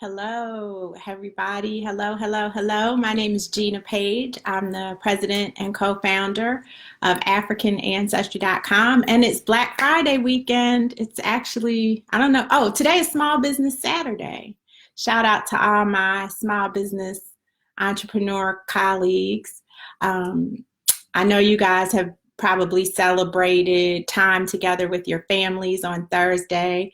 Hello, everybody. Hello, hello, hello. My name is Gina Paige. I'm the president and co-founder of AfricanAncestry.com, and it's Black Friday weekend. It's actually, I don't know. Oh, today is Small Business Saturday. Shout out to all my small business entrepreneur colleagues. Um, I know you guys have probably celebrated time together with your families on Thursday,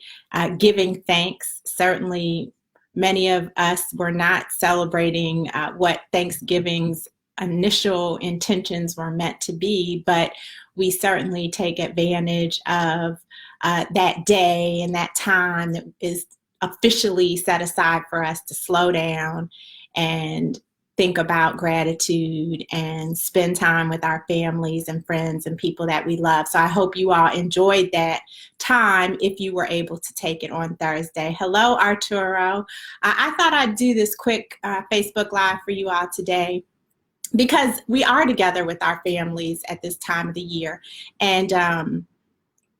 giving thanks. Certainly, many of us were not celebrating what Thanksgiving's initial intentions were meant to be, but we certainly take advantage of that day and that time that is officially set aside for us to slow down and think about gratitude and spend time with our families and friends and people that we love. So I hope you all enjoyed that time if you were able to take it on Thursday. Hello, Arturo. I thought I'd do this quick Facebook Live for you all today because we are together with our families at this time of the year. And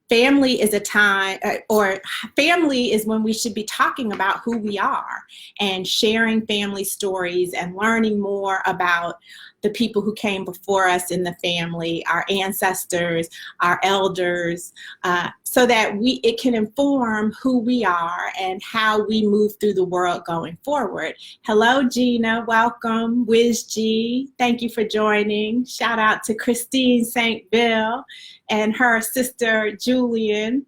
family is a time, or family is when we should be talking about who we are and sharing family stories and learning more about the people who came before us in the family, our ancestors, our elders, so that it can inform who we are and how we move through the world going forward. Hello, Gina. Welcome. Wiz G. Thank you for joining. Shout out to Christine St. Bill and her sister Julian.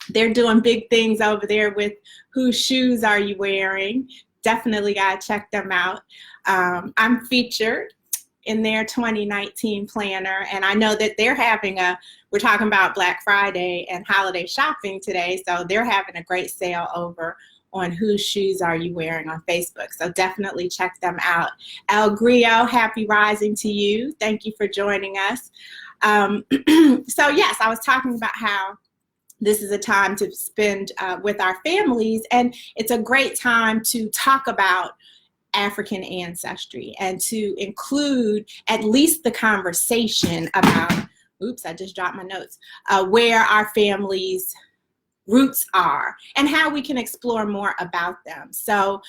They're doing big things over there with Whose Shoes Are You Wearing? Definitely gotta check them out. I'm featured in their 2019 planner, and I know that we're talking about Black Friday and holiday shopping today, so they're having a great sale over on Whose Shoes Are You Wearing on Facebook. So definitely check them out. El Grio, happy rising to you. Thank you for joining us. So yes, I was talking about how this is a time to spend with our families, and it's a great time to talk about African ancestry and to include at least the conversation about, oops, I just dropped my notes, where our families' roots are and how we can explore more about them. So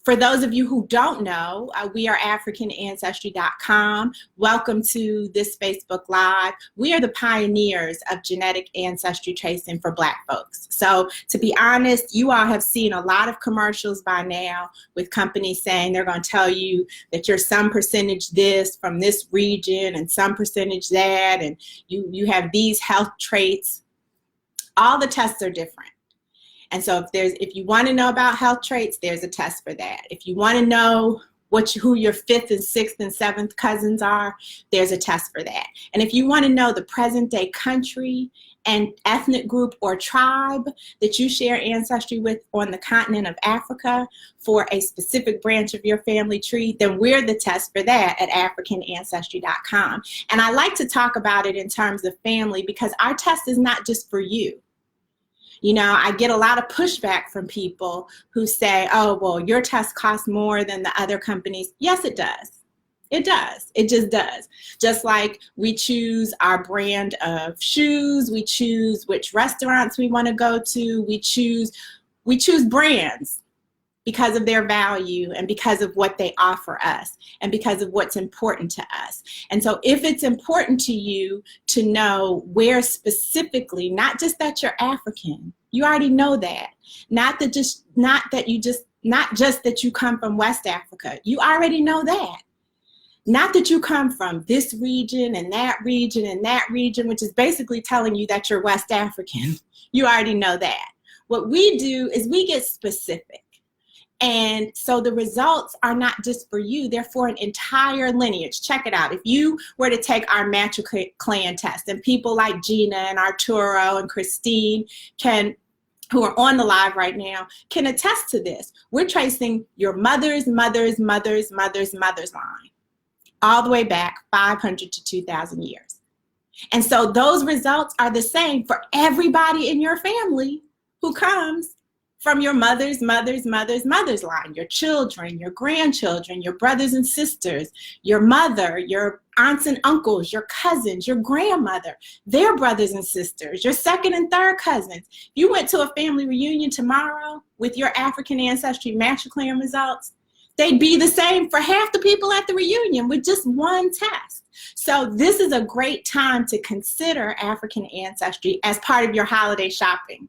for those of you who don't know, we are AfricanAncestry.com. Welcome to this Facebook Live. We are the pioneers of genetic ancestry tracing for Black folks. So to be honest, you all have seen a lot of commercials by now with companies saying they're going to tell you that you're some percentage this from this region and some percentage that, and you have these health traits. All the tests are different. And so if you want to know about health traits, there's a test for that. If you want to know who your fifth and sixth and seventh cousins are, there's a test for that. And if you want to know the present day country and ethnic group or tribe that you share ancestry with on the continent of Africa for a specific branch of your family tree, then we're the test for that at AfricanAncestry.com. And I like to talk about it in terms of family because our test is not just for you. You know, I get a lot of pushback from people who say, oh, well, your test costs more than the other companies. Yes, it does. It does. It just does. Just like we choose our brand of shoes, we choose which restaurants we want to go to, we choose brands because of their value and because of what they offer us and because of what's important to us. And so if it's important to you to know where specifically, not just that you're African, you already know that. Not just that you come from West Africa, you already know that. Not that you come from this region and that region and that region, which is basically telling you that you're West African. You already know that. What we do is we get specific. And so the results are not just for you, they're for an entire lineage. Check it out. If you were to take our matriclan test, and people like Gina and Arturo and Christine who are on the live right now, can attest to this. We're tracing your mother's line, all the way back 500 to 2,000 years. And so those results are the same for everybody in your family who comes from your mother's line, your children, your grandchildren, your brothers and sisters, your mother, your aunts and uncles, your cousins, your grandmother, their brothers and sisters, your second and third cousins. If you went to a family reunion tomorrow with your African Ancestry Master Plan results, they'd be the same for half the people at the reunion with just one test. So this is a great time to consider African Ancestry as part of your holiday shopping.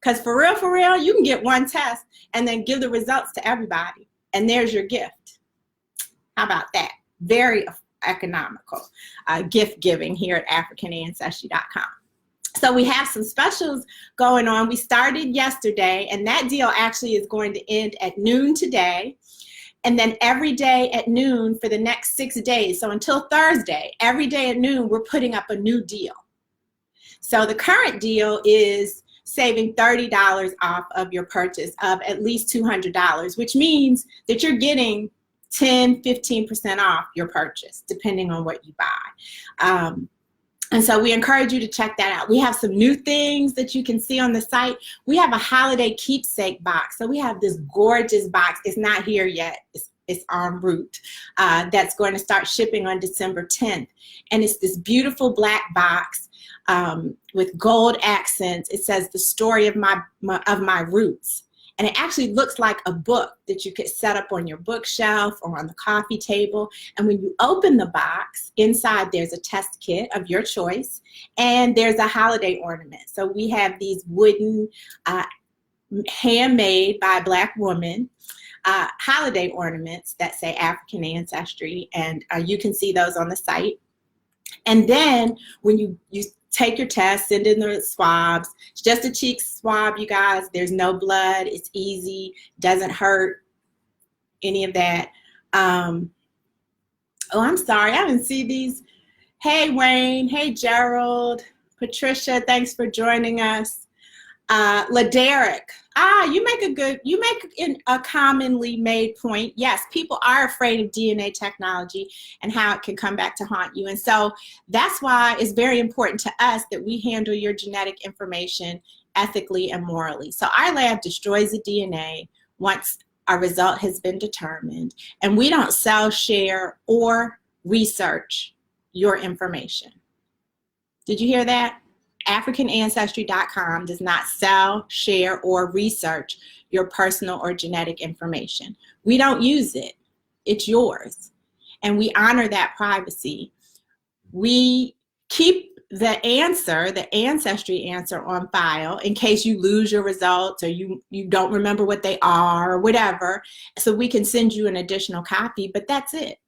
Because for real, you can get one test and then give the results to everybody. And there's your gift. How about that? Very economical gift giving here at AfricanAncestry.com. So we have some specials going on. We started yesterday, and that deal actually is going to end at noon today. And then every day at noon for the next 6 days, so until Thursday, every day at noon, we're putting up a new deal. So the current deal is saving $30 off of your purchase of at least $200, which means that you're getting 10–15% off your purchase, depending on what you buy. And so we encourage you to check that out. We have some new things that you can see on the site. We have a holiday keepsake box. So we have this gorgeous box. It's not here yet. It's en route. That's going to start shipping on December 10th. And it's this beautiful black box with gold accents. It says the story of my roots. And it actually looks like a book that you could set up on your bookshelf or on the coffee table. And when you open the box, inside there's a test kit of your choice, and there's a holiday ornament. So we have these wooden, handmade by a Black woman, holiday ornaments that say African Ancestry, and you can see those on the site. And then when you take your test, send in the swabs. It's just a cheek swab, you guys. There's no blood. It's easy. Doesn't hurt. Any of that. Oh, I'm sorry. I didn't see these. Hey, Wayne. Hey, Gerald. Patricia, thanks for joining us. LaDerek. You make a commonly made point. Yes, people are afraid of DNA technology and how it can come back to haunt you. And so that's why it's very important to us that we handle your genetic information ethically and morally. So our lab destroys the DNA once a result has been determined, and we don't sell, share, or research your information. Did you hear that? AfricanAncestry.com does not sell, share, or research your personal or genetic information. We don't use it. It's yours. And we honor that privacy. We keep the ancestry answer on file in case you lose your results or you don't remember what they are or whatever. So we can send you an additional copy, but that's it.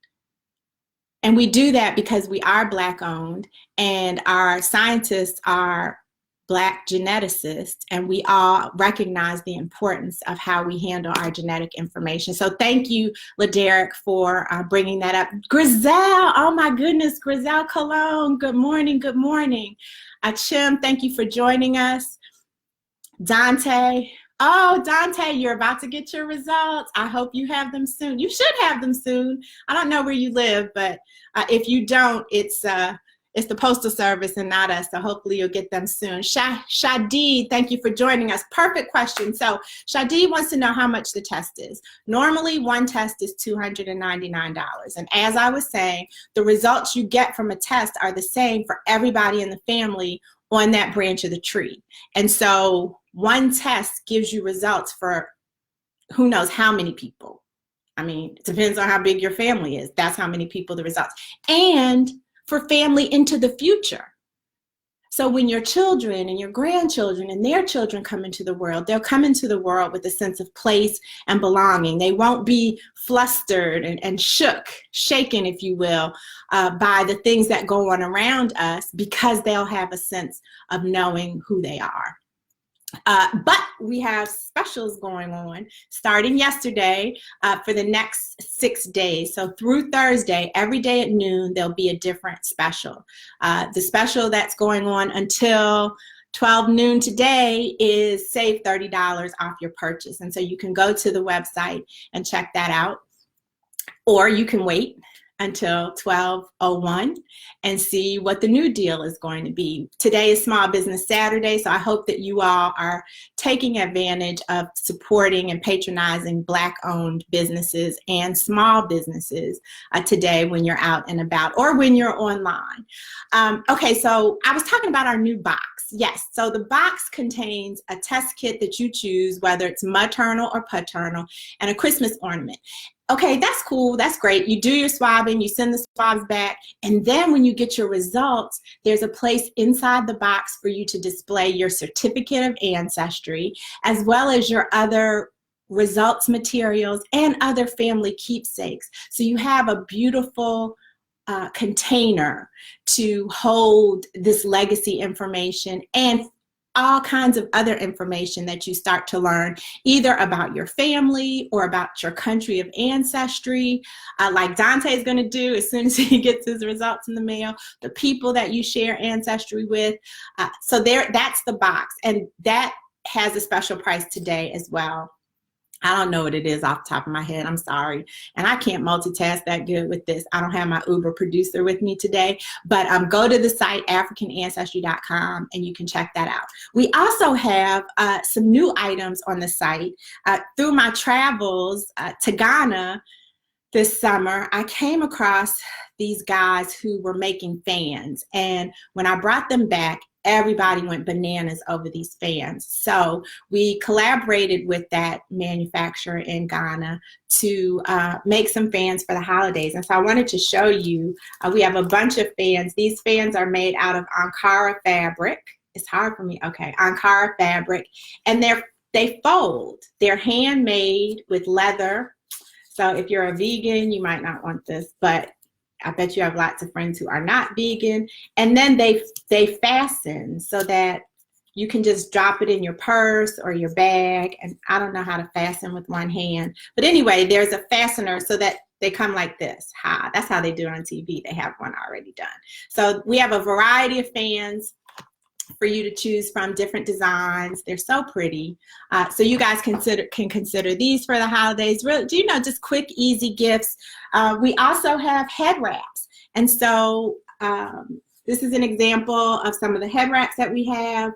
And we do that because we are Black owned and our scientists are Black geneticists, and we all recognize the importance of how we handle our genetic information. So thank you, LaDerek, for bringing that up. Grizel, oh my goodness, Grizel Cologne, good morning, good morning. Chim, thank you for joining us. Dante, oh, Dante, you're about to get your results. I hope you have them soon. You should have them soon. I don't know where you live, but if you don't, it's the Postal Service and not us, so hopefully you'll get them soon. Shadi, thank you for joining us. Perfect question. So Shadi wants to know how much the test is. Normally, one test is $299. And as I was saying, the results you get from a test are the same for everybody in the family on that branch of the tree. And so one test gives you results for who knows how many people. I mean, it depends on how big your family is. That's how many people the results. And for family into the future. So when your children and your grandchildren and their children come into the world, they'll come into the world with a sense of place and belonging. They won't be flustered and shaken, if you will, by the things that go on around us, because they'll have a sense of knowing who they are. But we have specials going on starting yesterday for the next 6 days. So through Thursday, every day at noon, there'll be a different special. The special that's going on until 12 noon today is save $30 off your purchase. And so you can go to the website and check that out, or you can wait until 12:01 and see what the new deal is going to be. Today is Small Business Saturday, so I hope that you all are taking advantage of supporting and patronizing Black-owned businesses and small businesses today when you're out and about or when you're online. Okay, so I was talking about our new box. Yes, so the box contains a test kit that you choose, whether it's maternal or paternal, and a Christmas ornament. Okay, that's cool, that's great. You do your swabbing, you send the swabs back, and then when you get your results, there's a place inside the box for you to display your certificate of ancestry, as well as your other results materials and other family keepsakes. So you have a beautiful container to hold this legacy information and all kinds of other information that you start to learn either about your family or about your country of ancestry, like Dante is going to do as soon as he gets his results in the mail, the people that you share ancestry with. So that's the box, and that has a special price today as well. I don't know what it is off the top of my head. I'm sorry. And I can't multitask that good with this. I don't have my Uber producer with me today. But go to the site, AfricanAncestry.com, and you can check that out. We also have some new items on the site. Through my travels to Ghana this summer, I came across these guys who were making fans. And when I brought them back, everybody went bananas over these fans. So we collaborated with that manufacturer in Ghana to make some fans for the holidays. And so I wanted to show you, we have a bunch of fans. These fans are made out of Ankara fabric. It's hard for me. Okay, Ankara fabric. And they fold. They're handmade with leather. So if you're a vegan, you might not want this, but I bet you have lots of friends who are not vegan. And then they fasten so that you can just drop it in your purse or your bag. And I don't know how to fasten with one hand. But anyway, there's a fastener so that they come like this. That's how they do it on TV. They have one already done. So we have a variety of fans for you to choose from, different designs. They're so pretty. So you guys can consider these for the holidays. Really, just quick, easy gifts. We also have head wraps. And so this is an example of some of the head wraps that we have.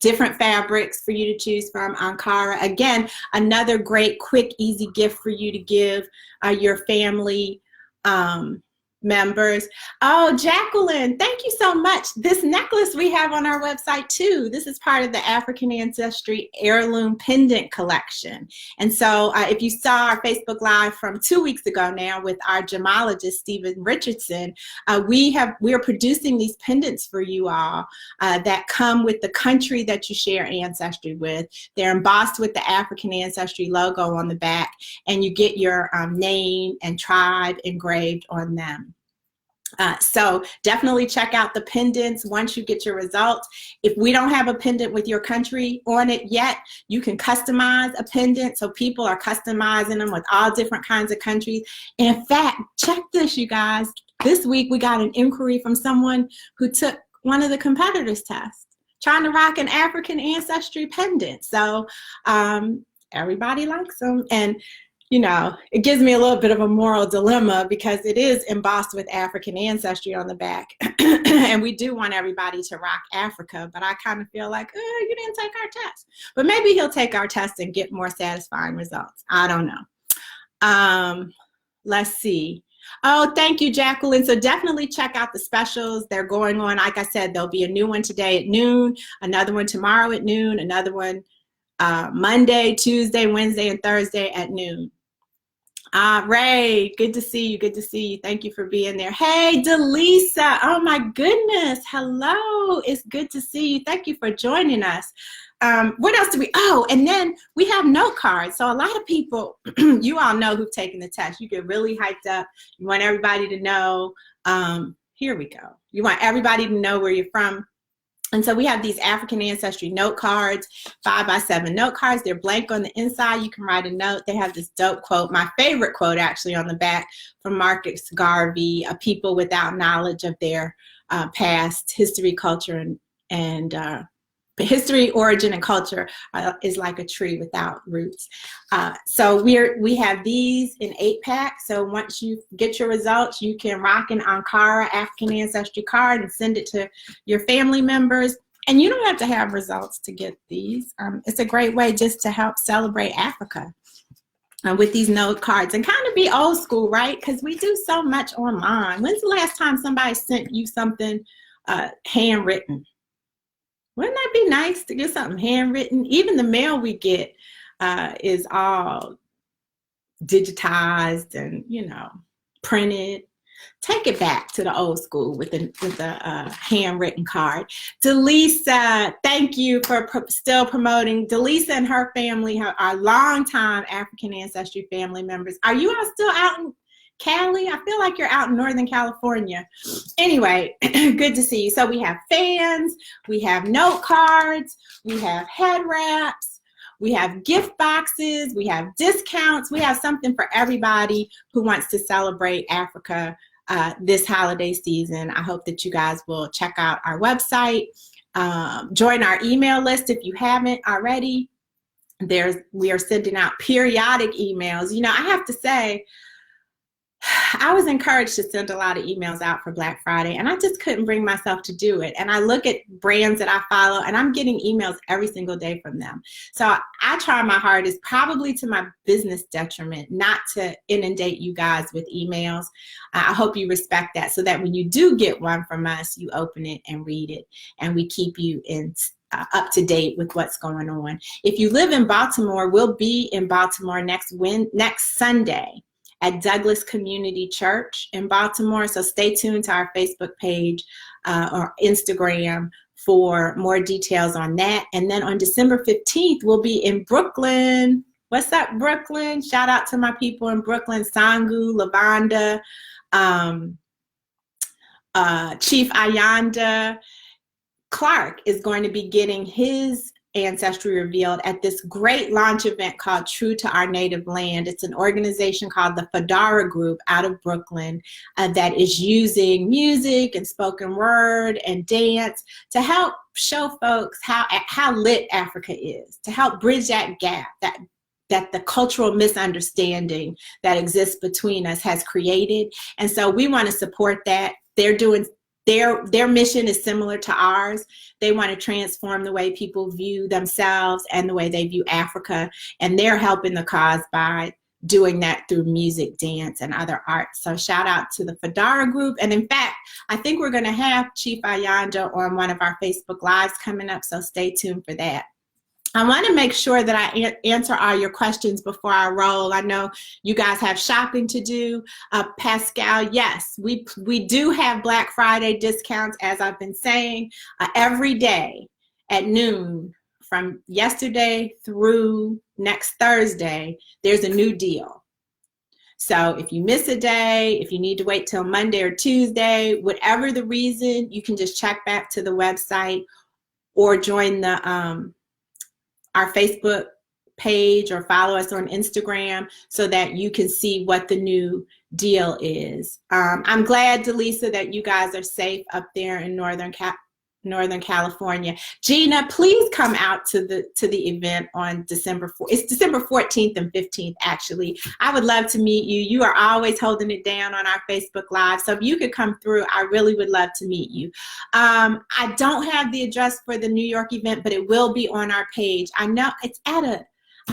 Different fabrics for you to choose from. Ankara, again, another great, quick, easy gift for you to give your family members. Oh, Jacqueline, thank you so much. This necklace we have on our website too. This is part of the African Ancestry Heirloom Pendant Collection. And so if you saw our Facebook Live from 2 weeks ago now with our gemologist, Stephen Richardson, we are producing these pendants for you all that come with the country that you share ancestry with. They're embossed with the African Ancestry logo on the back, and you get your name and tribe engraved on them. So definitely check out the pendants once you get your results. If we don't have a pendant with your country on it yet, you can customize a pendant. So people are customizing them with all different kinds of countries. In fact, check this, you guys. This week we got an inquiry from someone who took one of the competitors' tests, trying to rock an African Ancestry pendant. So everybody likes them. And it gives me a little bit of a moral dilemma because it is embossed with African ancestry on the back. And we do want everybody to rock Africa, but I kind of feel like, you didn't take our test. But maybe he'll take our test and get more satisfying results. I don't know. Let's see. Oh, thank you, Jacqueline. So definitely check out the specials. They're going on. Like I said, there'll be a new one today at noon, another one tomorrow at noon, another one Monday, Tuesday, Wednesday, and Thursday at noon. Ray, good to see you. Good to see you. Thank you for being there. Hey, Delisa. Oh, my goodness. Hello. It's good to see you. Thank you for joining us. What else do we? Oh, and then we have note cards. So a lot of people, you all know who've taken the test. You get really hyped up. You want everybody to know. Here we go. You want everybody to know where you're from. And so we have these African Ancestry note cards, 5x7 note cards. They're blank on the inside. You can write a note. They have this dope quote, my favorite quote actually, on the back from Marcus Garvey, a people without knowledge of their past history, culture, and history, origin, and culture is like a tree without roots. So we have these in 8-pack. So once you get your results, you can rock an Ankara African Ancestry card and send it to your family members. And you don't have to have results to get these. It's a great way just to help celebrate Africa with these note cards and kind of be old school, right? Because we do so much online. When's the last time somebody sent you something handwritten? Wouldn't that be nice to get something handwritten? Even the mail we get is all digitized and, you know, printed. Take it back to the old school with a handwritten card. Delisa, thank you for still promoting. Delisa and her family are longtime African Ancestry family members. Are you all still out in Cali? I feel like you're out in Northern California. Anyway, good to see you. So we have fans, we have note cards, we have head wraps, we have gift boxes, we have discounts, we have something for everybody who wants to celebrate Africa this holiday season. I hope that you guys will check out our website, join our email list if you haven't already. We are sending out periodic emails. You know, I have to say, I was encouraged to send a lot of emails out for Black Friday, and I just couldn't bring myself to do it. And I look at brands that I follow, and I'm getting emails every single day from them. So I try my hardest, probably to my business detriment, not to inundate you guys with emails. I hope you respect that, so that when you do get one from us, you open it and read it, and we keep you up to date with what's going on. If you live in Baltimore, we'll be in Baltimore next Sunday at Douglas Community Church in Baltimore. So stay tuned to our Facebook page or Instagram for more details on that. And then on December 15th, we'll be in Brooklyn. What's up, Brooklyn? Shout out to my people in Brooklyn, Sangu, Lavonda, Chief Ayanda. Clark is going to be getting his ancestry revealed at this great launch event called True to Our Native Land. It's an organization called the Fadara Group out of Brooklyn that is using music and spoken word and dance to help show folks how lit Africa is, to help bridge that gap that the cultural misunderstanding that exists between us has created. And so we want to support that. They're doing their mission is similar to ours. They want to transform the way people view themselves and the way they view Africa, and they're helping the cause by doing that through music, dance, and other arts. So shout out to the Fadara Group. And in fact, I think we're going to have Chief Ayanda on one of our Facebook Lives coming up, so stay tuned for that. I want to make sure that I answer all your questions before I roll. I know you guys have shopping to do. Pascal, yes, we do have Black Friday discounts, as I've been saying, every day at noon from yesterday through next Thursday. There's a new deal. So if you miss a day, if you need to wait till Monday or Tuesday, whatever the reason, you can just check back to the website or join our Facebook page or follow us on Instagram so that you can see what the new deal is. I'm glad, Delisa, that you guys are safe up there in Northern California. Gina, please come out to the event on December 4th. It's December 14th and 15th, actually. I would love to meet you. You are always holding it down on our Facebook Live. So if you could come through, I really would love to meet you. I don't have the address for the New York event, but it will be on our page. I know it's I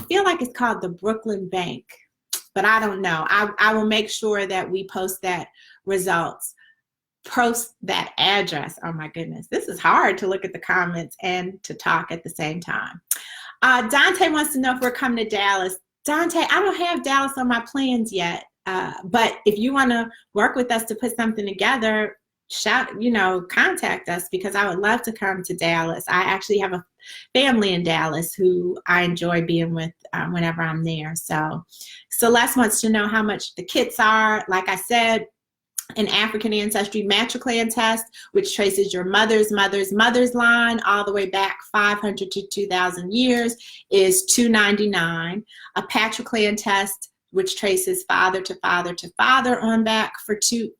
feel like it's called the Brooklyn Bank, but I don't know. I will make sure that we post that results. Post that address. Oh my goodness, this is hard to look at the comments and to talk at the same time. Dante wants to know if we're coming to Dallas. Dante, I don't have Dallas on my plans yet, but if you want to work with us to put something together, contact us, because I would love to come to Dallas. I actually have a family in Dallas who I enjoy being with whenever I'm there. So Celeste wants to know how much the kits are. Like I said, an African Ancestry matriclan test, which traces your mother's line all the way back 500 to 2,000 years, is $299. A patriclan test which traces father to father to father on back for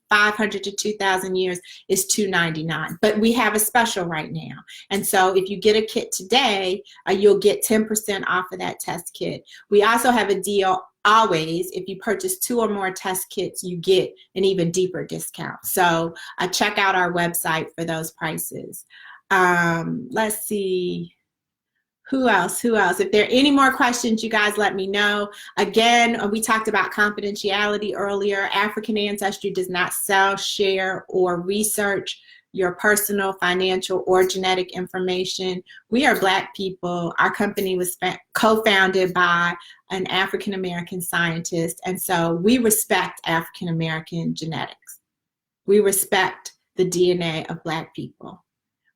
500 to 2,000 years, is $299. But we have a special right now. And so if you get a kit today, you'll get 10% off of that test kit. We also have a deal always. If you purchase 2 or more test kits, you get an even deeper discount. So check out our website for those prices. Let's see. Who else? If there are any more questions, you guys let me know. Again, we talked about confidentiality earlier. African Ancestry does not sell, share, or research your personal, financial, or genetic information. We are Black people. Our company was co-founded by an African American scientist, and so we respect African American genetics. We respect the DNA of Black people.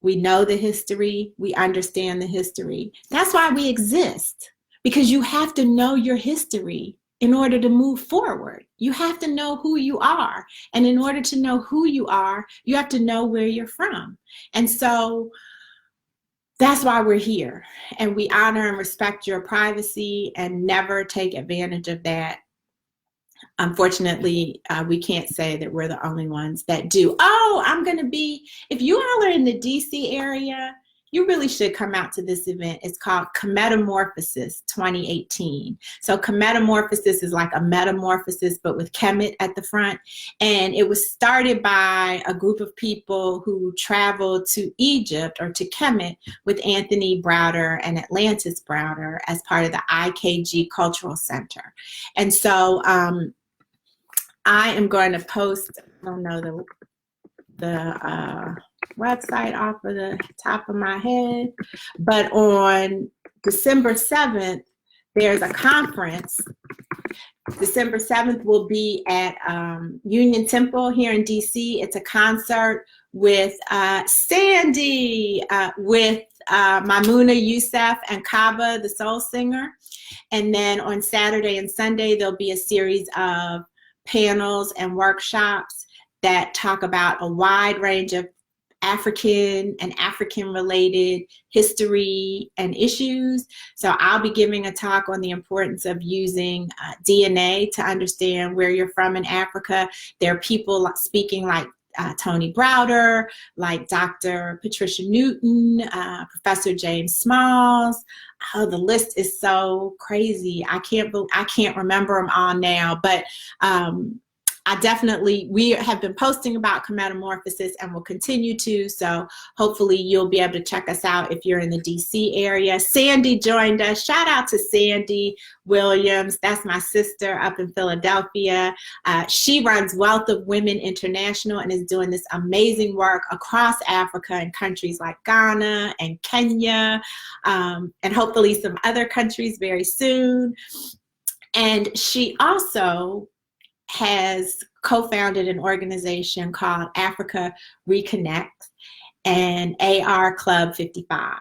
We know the history, we understand the history. That's why we exist, because you have to know your history in order to move forward. You have to know who you are. And in order to know who you are, you have to know where you're from. And so that's why we're here. And we honor and respect your privacy and never take advantage of that. Unfortunately, we can't say that we're the only ones that do. Oh, if you all are in the DC area, you really should come out to this event. It's called Chemetamorphosis 2018. So Chemetamorphosis is like a metamorphosis, but with Kemet at the front. And it was started by a group of people who traveled to Egypt or to Kemet with Anthony Browder and Atlantis Browder as part of the IKG Cultural Center. And so I am going to post, I don't know the website off of the top of my head, but on December 7th, there's a conference. December 7th will be at Union Temple here in DC. It's a concert with Sandy, with Maimouna Youssef and Kaba, the soul singer. And then on Saturday and Sunday, there'll be a series of panels and workshops that talk about a wide range of African and African-related history and issues. So I'll be giving a talk on the importance of using DNA to understand where you're from in Africa. There are people speaking like Tony Browder, like Dr. Patricia Newton, Professor James Smalls. Oh, the list is so crazy. I can't remember them all now, but we have been posting about Chemetamorphosis and will continue to, so hopefully you'll be able to check us out if you're in the DC area. Sandy joined us. Shout out to Sandy Williams. That's my sister up in Philadelphia. She runs Wealth of Women International and is doing this amazing work across Africa in countries like Ghana and Kenya, and hopefully some other countries very soon. And she also has co-founded an organization called Africa Reconnect and AR Club 55.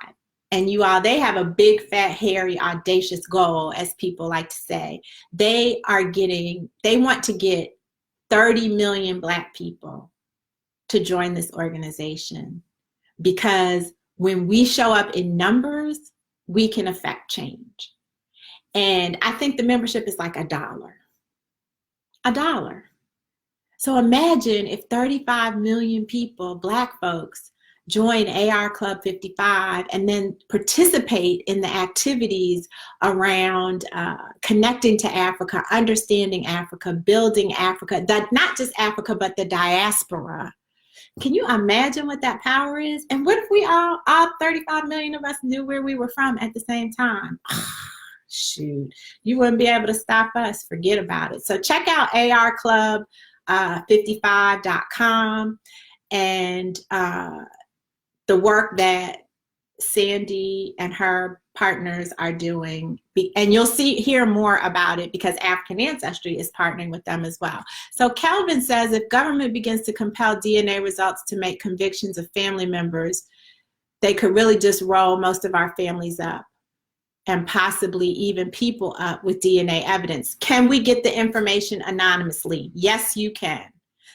And you all, they have a big, fat, hairy, audacious goal, as people like to say. They want to get 30 million Black people to join this organization, because when we show up in numbers, we can affect change. And I think the membership is like $1. $1. So imagine if 35 million people, Black folks, join AR Club 55 and then participate in the activities around connecting to Africa, understanding Africa, building Africa, not just Africa, but the diaspora. Can you imagine what that power is? And what if we all 35 million of us knew where we were from at the same time? Shoot, you wouldn't be able to stop us. Forget about it. So check out arclub55.com and the work that Sandy and her partners are doing. And you'll hear more about it because African Ancestry is partnering with them as well. So Kelvin says, if government begins to compel DNA results to make convictions of family members, they could really just roll most of our families up, and possibly even people up with DNA evidence. Can we get the information anonymously? Yes, you can.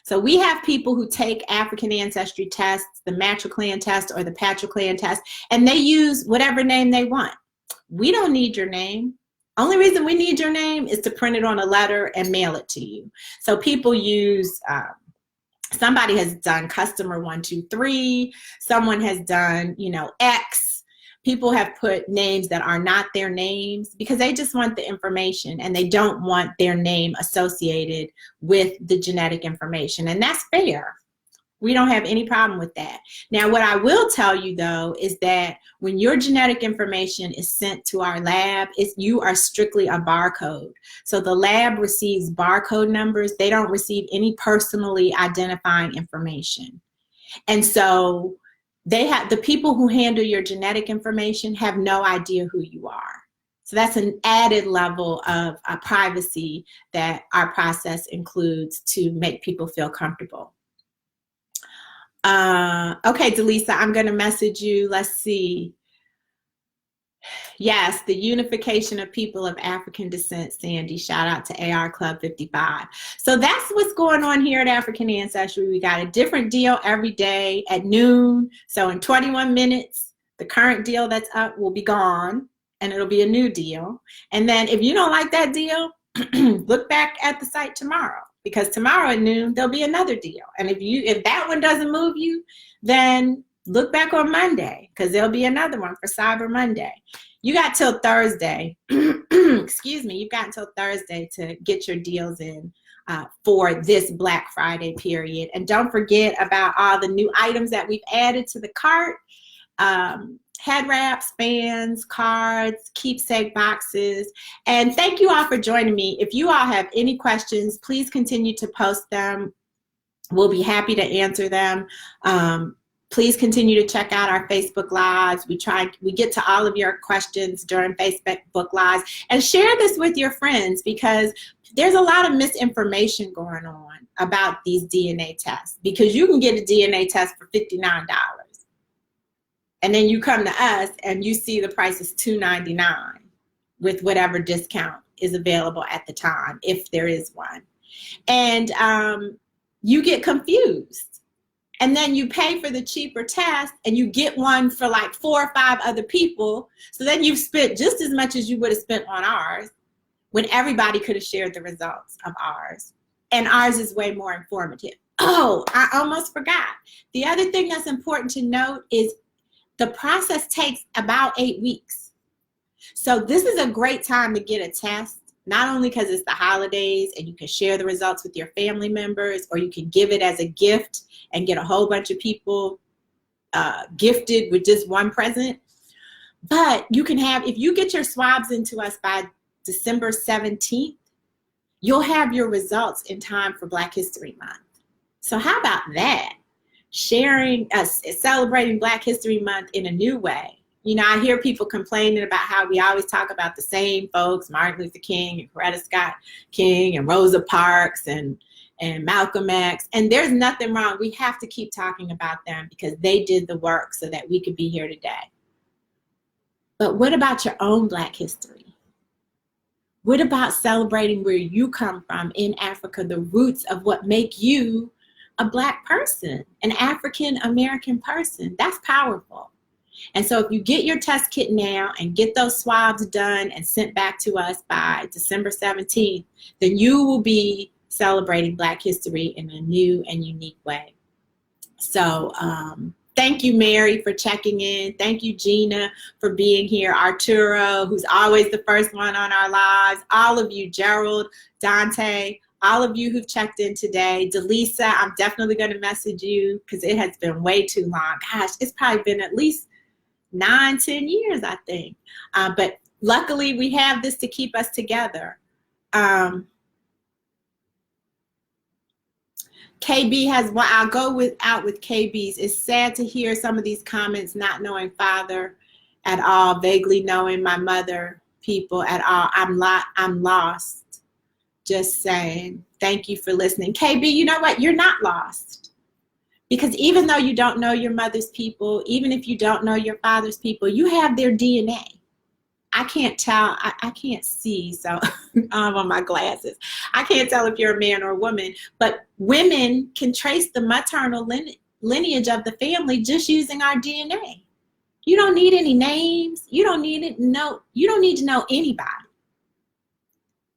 So we have people who take African Ancestry tests, the Matriclan test or the Patriclan test, and they use whatever name they want. We don't need your name. Only reason we need your name is to print it on a letter and mail it to you. So people use, somebody has done customer 123, someone has done, you know, X. People have put names that are not their names because they just want the information and they don't want their name associated with the genetic information. And that's fair. We don't have any problem with that. Now, what I will tell you, though, is that when your genetic information is sent to our lab, you are strictly a barcode. So the lab receives barcode numbers. They don't receive any personally identifying information. And so the people who handle your genetic information have no idea who you are. So that's an added level of privacy that our process includes to make people feel comfortable. Okay, Delisa, I'm going to message you. Let's see. Yes, the unification of people of African descent, Sandy. Shout out to AR Club 55. So that's what's going on here at African Ancestry. We got a different deal every day at noon. So in 21 minutes, the current deal that's up will be gone and it'll be a new deal. And then if you don't like that deal, look back at the site tomorrow. Because tomorrow at noon, there'll be another deal. And if that one doesn't move you, then look back on Monday, because there'll be another one for Cyber Monday. You got till Thursday, excuse me, you've got until Thursday to get your deals in for this Black Friday period. And don't forget about all the new items that we've added to the cart. Head wraps, fans, cards, keepsake boxes. And thank you all for joining me. If you all have any questions, please continue to post them. We'll be happy to answer them. Please continue to check out our Facebook Lives. We get to all of your questions during Facebook Lives. And share this with your friends because there's a lot of misinformation going on about these DNA tests. Because you can get a DNA test for $59. And then you come to us and you see the price is $2.99 with whatever discount is available at the time, if there is one. And you get confused. And then you pay for the cheaper test and you get one for like 4 or 5 other people. So then you've spent just as much as you would have spent on ours when everybody could have shared the results of ours. And ours is way more informative. Oh, I almost forgot. The other thing that's important to note is the process takes about 8 weeks. So this is a great time to get a test, not only because it's the holidays and you can share the results with your family members, or you can give it as a gift and get a whole bunch of people gifted with just one present. But you can have, if you get your swabs into us by December 17th, you'll have your results in time for Black History Month. So how about that? Sharing us, celebrating Black History Month in a new way. You know, I hear people complaining about how we always talk about the same folks, Martin Luther King and Coretta Scott King and Rosa Parks and Malcolm X. And there's nothing wrong. We have to keep talking about them because they did the work so that we could be here today. But what about your own Black history? What about celebrating where you come from in Africa, the roots of what make you a Black person, an African American person? That's powerful. And so if you get your test kit now and get those swabs done and sent back to us by December 17th, then you will be celebrating Black history in a new and unique way. So thank you, Mary, for checking in. Thank you, Gina, for being here. Arturo, who's always the first one on our lives. All of you, Gerald, Dante, all of you who've checked in today. Delisa, I'm definitely going to message you because it has been way too long. Gosh, it's probably been at least 9-10 years, I think. But luckily, we have this to keep us together. KB has, well, I'll go out with KB's. It's sad to hear some of these comments, not knowing father at all, vaguely knowing my mother, people at all. I'm lost. Just saying. Thank you for listening. KB, you know what? You're not lost. Because even though you don't know your mother's people, even if you don't know your father's people, you have their DNA. I can't tell, I can't see, so I'm on my glasses. I can't tell if you're a man or a woman, but women can trace the maternal lineage of the family just using our DNA. You don't need any names. You don't need to know anybody.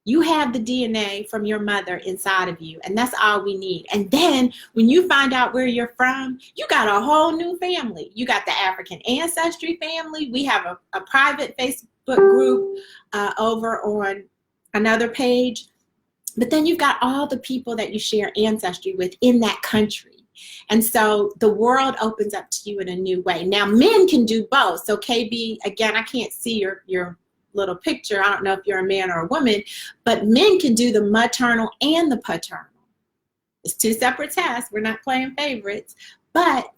You have the DNA from your mother inside of you, and that's all we need. And then when you find out where you're from, you got a whole new family. You got the African Ancestry family. We have a private Facebook group over on another page. But then you've got all the people that you share ancestry with in that country. And so the world opens up to you in a new way. Now, men can do both. So KB, again, I can't see your little picture. I don't know if you're a man or a woman, but men can do the maternal and the paternal. It's two separate tests. We're not playing favorites. But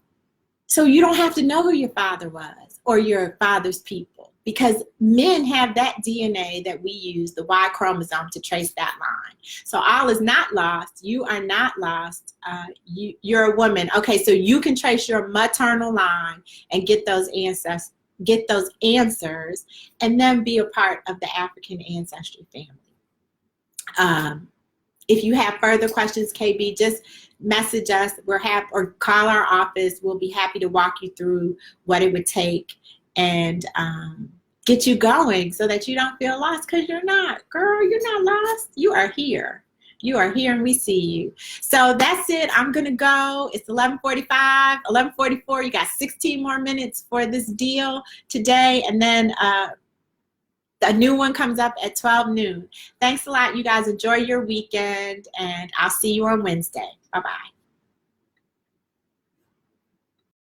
so you don't have to know who your father was or your father's people, because men have that DNA that we use, the Y chromosome, to trace that line. So all is not lost. You are not lost. You're a woman. Okay, so you can trace your maternal line and get those answers, and then be a part of the African Ancestry family. If you have further questions, KB, just message us. We're happy, or call our office. We'll be happy to walk you through what it would take and get you going so that you don't feel lost, because you're not. Girl, you're not lost. You are here. You are here and we see you. So that's it. I'm going to go. It's 11:45, 11:44. You got 16 more minutes for this deal today. And then a new one comes up at 12 noon. Thanks a lot. You guys enjoy your weekend, and I'll see you on Wednesday. Bye-bye.